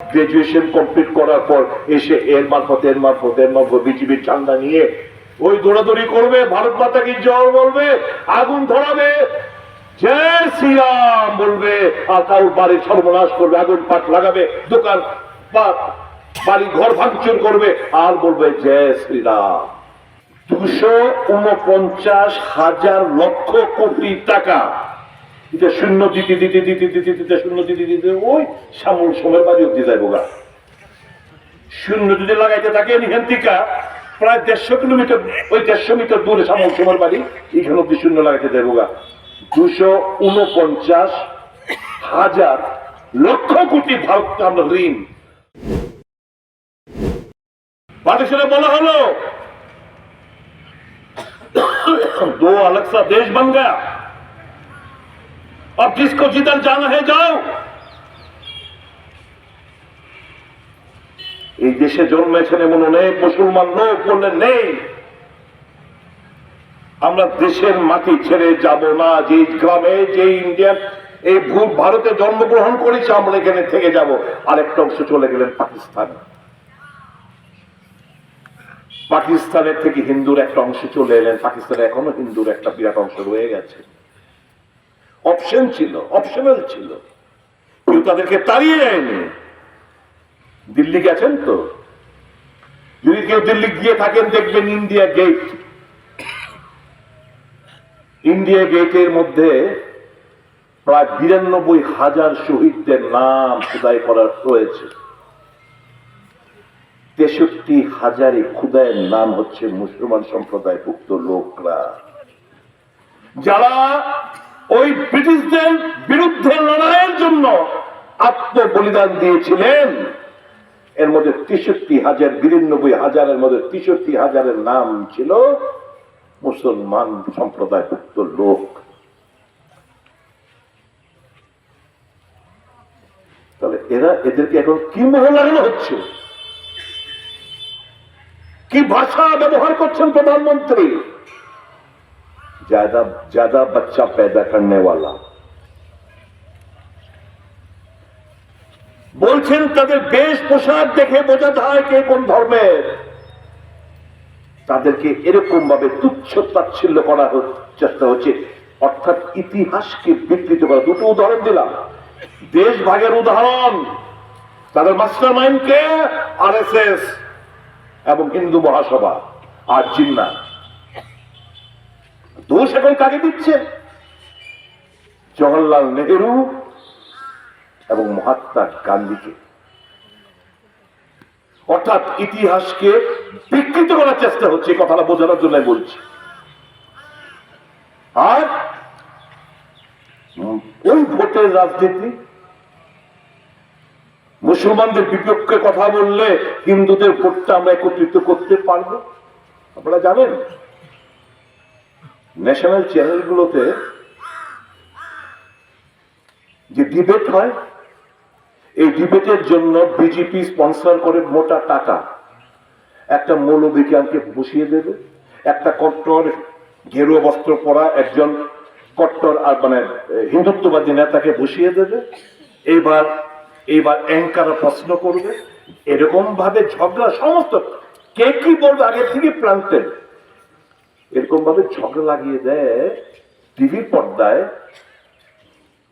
Graduation complete করার পর এসে এর মারফত বিজেপির ঝান্ডা নিয়ে ওই দৌড়াদৌড়ি করবে, ভারত মাতা কি জয় বলবে, আগুন ধরাবে, জয় শ্রীরাম বলবে, আর কারোর বাড়ির সর্বনাশ করবে, আগুন পাট লাগাবে, দোকান বাড়ি ঘর ভাঙচুর করবে, আর বলবে জয় শ্রীরাম। 249,000 লক্ষ কোটি টাকা এটা শূন্য দিতে দিতে দিতে দিতে দিতে শূন্য দিতে দিতে ওই সামুল সময়ের বাড়ি অব্দি যাইব গা। শূন্য যদি লাগাইতে থাকে নিহান্তিকা প্রায় 150 কিলোমিটার, ওই 150 মিটার দূরে সামুল সময়ের বাড়ি, এখানে অব্দি শূন্য লাগাইতে যাইব গা। 249,000 লক্ষ কোটি ভারত আমরা ঋণ। পাকিস্তানে বলা হলো 2 अलग सा देश बन गया, अब जिसको जिधर जाना है जाओ। এই দেশে জন্মেছেন এমন অনেক মুসলমান লোক বললেন নেই, আমরা দেশের মাটি ছেড়ে যাব না, যে গ্রামে যে ইন্ডিয়ান এই ভারতে জন্মগ্রহণ করেছে আমরা এখানে থেকে যাব। আরেকটা অংশ চলে গেলেন পাকিস্তান, পাকিস্তানের থেকে হিন্দুর একটা অংশ চলে এলেন, পাকিস্তানে এখনো হিন্দুর একটা বিরাট অংশ রয়ে গেছে। অপশন ছিল, অপশনাল ছিল, কেউ তাদেরকে তাড়িয়ে যায়নি। দিল্লি গেছেন তো, যদি কেউ দিল্লি গিয়ে থাকেন দেখবেন ইন্ডিয়া গেট, ইন্ডিয়া গেটের মধ্যে প্রায় 92,000 শহীদদের নাম খোদাই করা রয়েছে। 63,000 খুদাইয়ের নাম হচ্ছে মুসলমান সম্প্রদায়ভুক্ত লোকরা, যারা ওই ব্রিটিশদের বিরুদ্ধে লড়াইয়ের জন্য আত্মবলিদান দিয়েছিলেন। এর মধ্যে 63,000, 92,000-এর মধ্যে 63,000-এর নাম ছিল মুসলমান সম্প্রদায়ভুক্ত লোক। তাহলে এদেরকে এখন কি মোহ লাগানো হচ্ছে, কি ভাষা ব্যবহার করছেন প্রধানমন্ত্রী? ज्यादा बच्चा पैदा करने वाला বলছেন তাদের বেশ পোশাক দেখে বোঝা যায় কে কোন ধর্মের। তাদেরকে এরকম ভাবে তুচ্ছ তাচ্ছিল্য করার চেষ্টা হচ্ছে, অর্থাৎ ইতিহাসকে বিকৃত করা। দুটো উদাহরণ দিলাম, দেশ ভাগের উদাহরণ, তাদের মাস্টার মাইন্ড কে আরএসএস এবং হিন্দু মহাসভা আর জিন্না। দোষ এখন কাকে দিচ্ছে? জওহরলাল নেহেরু এবং মহাত্মা গান্ধীকে। অর্থাৎ ইতিহাসকে বিকৃত করার চেষ্টা হচ্ছে, এই কথাটা বোঝানোর জন্য বলছি। আর ওই ভোটের রাজনীতি, মুসলমানদের বিপক্ষে কথা বললে হিন্দুদের ভোটটা আমরা একত্রিত করতে পারবো। আপনারা জানেন ন্যাশনাল চ্যানেলগুলোতে যে ডিবেট হয়, এই ডিবেটের জন্য বিজেপি স্পন্সর করে মোটা টাকা। একটা মৌলবিজ্ঞানকে বসিয়ে দেবে, একটা কট্টর গেরুয়া বস্ত্র পরা একজন কট্টর আর মানে হিন্দুত্ববাদী নেতাকে বসিয়ে দেবে। এইবার অ্যাঙ্কাররা প্রশ্ন করবে, এরকম ভাবে ঝগড়া, সমস্ত কে কি বলবে আগে থেকে প্রান্তে এরকম ভাবে ঝগড়া লাগিয়ে দেয় টিভির পর্দায়।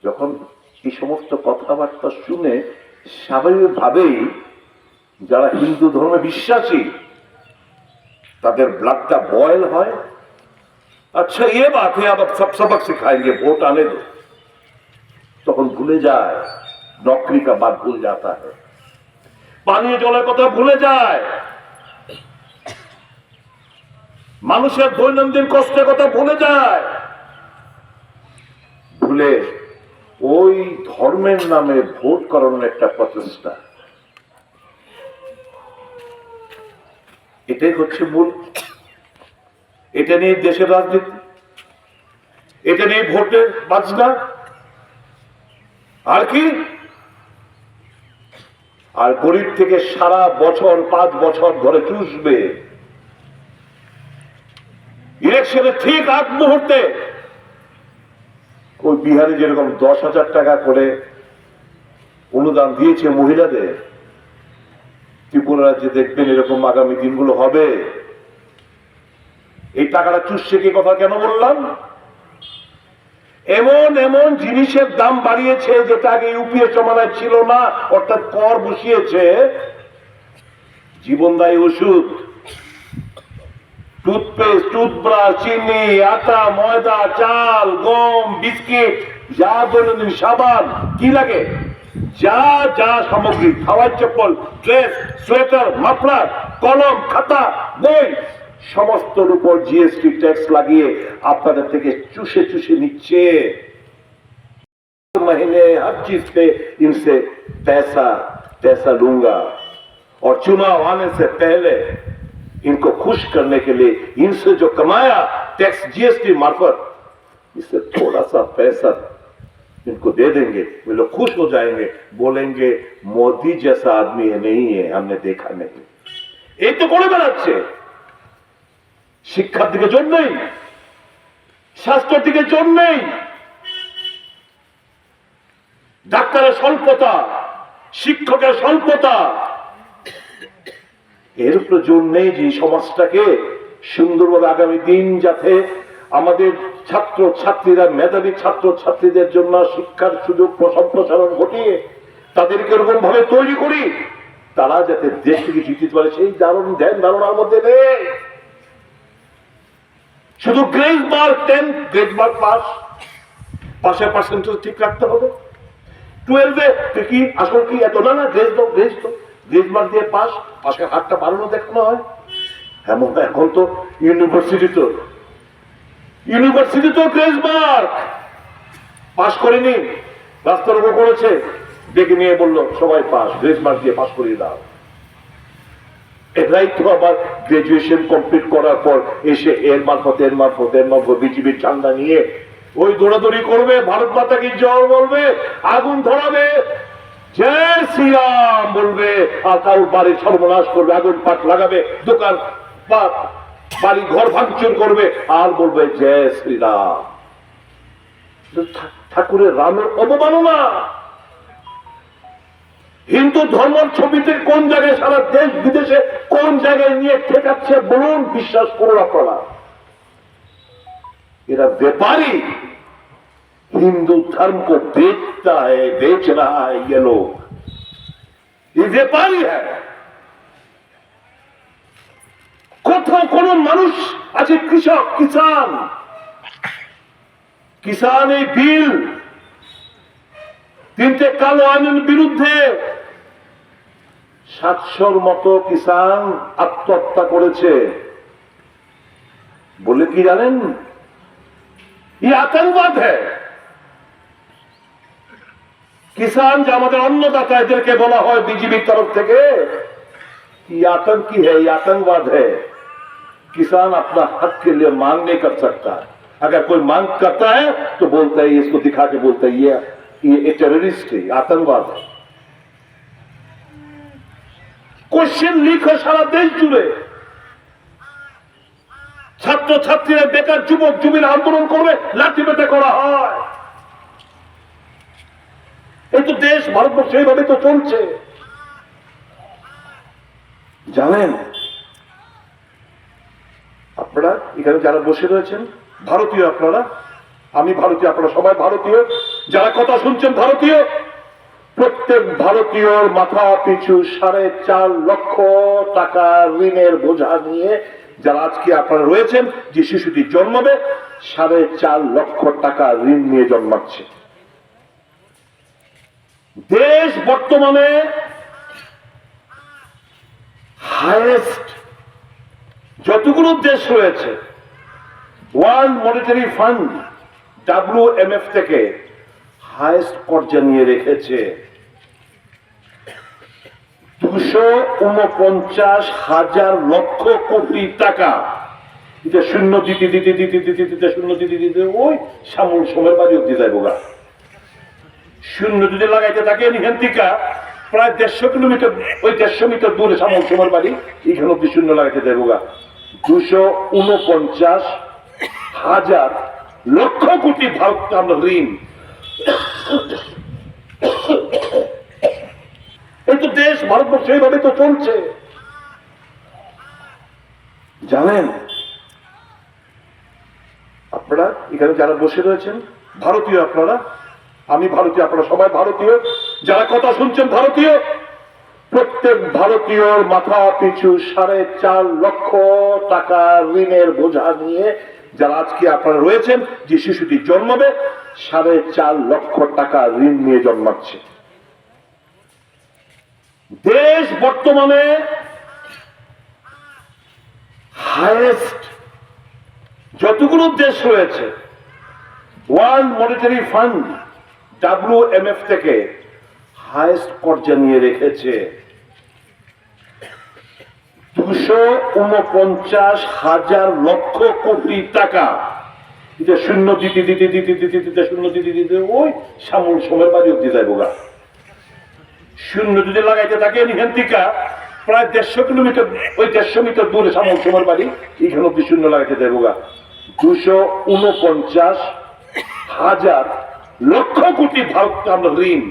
যখন এই সমস্ত কথাবার্তা শুনে স্বাভাবিকভাবেই যারা হিন্দু ধর্মে বিশ্বাসী তাদের ব্লাডটা বয়েল হয়। আচ্ছা এ বাত है, अब सब सबक सिखाएंगे, ভোট आने दो। তখন ভুলে যায়, নকরি কা বাত ভুল जाता है, পানীয় জলের কথা ভুলে যায়, মানুষের দৈনন্দিন কষ্টের কথা ভুলে যায়, ভুলে ওই ধর্মের নামে ভোট করানোর একটা প্রচেষ্টা। এটাই হচ্ছে মূল। এটা নিয়ে দেশের রাজনীতি, এটা নিয়ে ভোটের বাজনা, আর কি? আর গরিব থেকে সারা বছর 5 বছর ধরে চুষবে। ইলেকশনের ঠিক আগ মুহূর্তে ওই বিহারে যেরকম 10,000 টাকা করে অনুদান দিয়েছে মহিলাদের, ত্রিপুরা রাজ্যে দেখবেন এরকম আগামী দিনগুলো হবে। এই টাকাটা চুষছে কি কথা কেন বললাম? এমন এমন জিনিসের দাম বাড়িয়েছে যেটা আগে ইউপিএ জমানায় ছিল না, অর্থাৎ কর বসিয়েছে। জীবনদায়ী ওষুধ, টুথপেস্ট, টুথব্রাশ, চিনি, আটা, ময়দা, চাল, গম, বিস্কিট, যা দৈনন্দিন সাবান, কি লাগে যা যা সামগ্রী, খাওয়ার চপ্পল, ড্রেস, সোয়েটার, মাফলার, কলম, খাতা, বই, সমস্তর উপর জিএসটি ট্যাক্স লাগিয়ে আপনাদের থেকে চুষে চুষে নিচ্ছে। महीने हर चीज पे इनसे पैसा पैसा लूंगा और चुनाव आने से पहले इनको खुश करने के लिए इनसे जो कमाया टैक्स जीएसटी मार्फत, इससे थोड़ा सा पैसा इनको दे देंगे, वे लोग खुश हो जाएंगे, बोलेंगे मोदी जैसा आदमी है नहीं है, हमने देखा नहीं। এই তো করে বেড়াচ্ছে। শিক্ষার দিকে জোর নেই, স্বাস্থ্যের দিকে জোর নেই, ডাক্তারের স্বল্পতা, শিক্ষকের স্বল্পতা, এর উপরে জোর নেই যে সমাজটাকে সুন্দরভাবে আগামী দিন যাতে আমাদের ছাত্র ছাত্রীরা, মেধাবী ছাত্র ছাত্রীদের জন্য শিক্ষার সুযোগ সম্প্রসারণ ঘটিয়ে তাদেরকে এরকম ভাবে তৈরি করি তারা যাতে দেশ থেকে জিততে পারে, সেই ধারণ ধ্যান ধারণার মধ্যে নেই। শুধু grace mark 10 grace mark pass, পাশের পার্সেন্টেজ ঠিক রাখতে হবে। 12-এ কি আসল কি এত না, গ্রেস দাও, গ্রেস দাও, গ্রেস মার্ক দিয়ে পাস, পাশের হাতটা বাড়ানো দেখানো হয়। এমন এখন তো ইউনিভার্সিটি তো গ্রেস মার্ক পাস করেনি, রাস্তার উপর করেছে, ডেকে নিয়ে বললো সবাই পাস, গ্রেস মার্ক দিয়ে পাস করিয়ে দাও। এরাই তো আবার গ্রাজুয়েশন কমপ্লিট করার পর এসে এর মারফত বিজেপির ঝান্ডা নিয়ে ওই দৌড়াদৌড়ি করবে, ভারত মাতা কি জয় বলবে, আগুন ধরাবে, জয় শ্রীরাম বলবে, আর কারোর বাড়ির সর্বনাশ করবে, আগুন পাট লাগাবে, দোকান বাড়ি ঘর ভাঙচুর করবে, আর বলবে জয় শ্রীরাম। ঠাকুরের রামের অবমাননা। হিন্দু ধর্মের ছবিতে কোন জায়গায় সারা দেশ বিদেশে কোন জায়গায় নিয়ে ঠেকাচ্ছে বলুন, বিশ্বাস করুন আপনারা। এরা व्यापारी हिंदू धर्म को बेचता है, बेच रहा है ये लोग, ये व्यापारी है। কোথাও কোন মানুষ আছে কৃষক, কিষান এই বিল 3টে কালো আইনের বিরুদ্ধে 700-র মতো কিষান আত্মহত্যা করেছে। বলে কি জানেন, ये आतंकवाद है। किसान जो हमारे अन्नदाता এদেরকে বলা হয় বিজেপির তরফ থেকে, ये आतंकी है, ये आतंकवाद है। किसान अपना हक के लिए मांग नहीं कर सकता, अगर कोई मांग करता है तो बोलता है, इसको दिखा के बोलता है ये टेररिस्ट है, आतंकवाद है। কোশ্চেন লিক হয় সারা দেশ জুড়ে, ছাত্র ছাত্রীরা, বেকার যুবক যুবীরা আন্দোলন করবে, লাঠি পেটা করা হয়। এই তো দেশ, ভারতবর্ষ এইভাবে তো চলছে। জানেন আপনারা এখানে যারা বসে রয়েছেন ভারতীয়, আপনারা, আমি ভারতীয়, আপনারা সবাই ভারতীয়, যারা কথা শুনছেন ভারতীয়, প্রত্যেক ভারতীয়র মাথা পিছু 4.5 লক্ষ টাকা ঋণের বোঝা নিয়ে যারা আজকে আপনারা রয়েছেন, যে শিশুটি জন্মাবে 4.5 লক্ষ টাকা ঋণ নিয়ে জন্মাচ্ছে। দেশ বর্তমানে হাইয়েস্ট যতগুলো দেশ রয়েছে ওয়ার্ল্ড মনিটারি ফান্ড WMF থেকে হাইয়েস্ট কর্জা নিয়ে রেখেছে 249,000 লক্ষ কোটি টাকা। এটা শূন্য দিতে দিতে দিতে দিতে দিতে শূন্য দিতে দিতে ওই সামুল সময়ের বাড়ি অব্দি যাইব গা। শূন্য যদি লাগাইতে থাকে এখান থেকে প্রায় 150 কিলোমিটার, ওই 150 মিটার দূরে সামুল সময়ের বাড়ি, এখানে অব্দি শূন্য লাগাইতে যাইব গা। 249,000 লক্ষ কোটি ভারত আমরা ঋণ। এই তো দেশ, ভারতবর্ষ এইভাবে তো চলছে। জানেন আপনারা এখানে যারা বসে রয়েছেন ভারতীয়, আপনারা, আমি ভারতীয়, আপনারা সবাই ভারতীয়, যারা কথা শুনছেন ভারতীয়, প্রত্যেক ভারতীয়র মাথা পিছু 4.5 লক্ষ টাকা ঋণের বোঝা নিয়ে যারা আজকে আপনারা রয়েছেন, যে শিশুটি জন্মাবে 4.5 লক্ষ টাকা ঋণ নিয়ে জন্মাচ্ছে। দেশ বর্তমানে হাইয়েস্ট যতগুলো দেশ রয়েছে ওয়ার্ল্ড মনিটারি ফান্ড WMF থেকে হাইয়েস্ট কর্জা নিয়ে রেখেছে 249,000 লক্ষ কোটি টাকা। এটা শূন্য দিতে দিতে দিতে দিতে দিতে শূন্য দিতে দিতে ওই সামুল সময়ের বাড়ি অব্দি যাইব গা। শূন্য যদি লাগাইতে থাকে এখান থেকে প্রায় 150 কিলোমিটার, ওই 150 মিটার দূরে সামুল সময়ের বাড়ি, এখানে অব্দি শূন্য লাগাইতে যাইব গা। 249,000 লক্ষ কোটি ভারত আমরা ঋণ।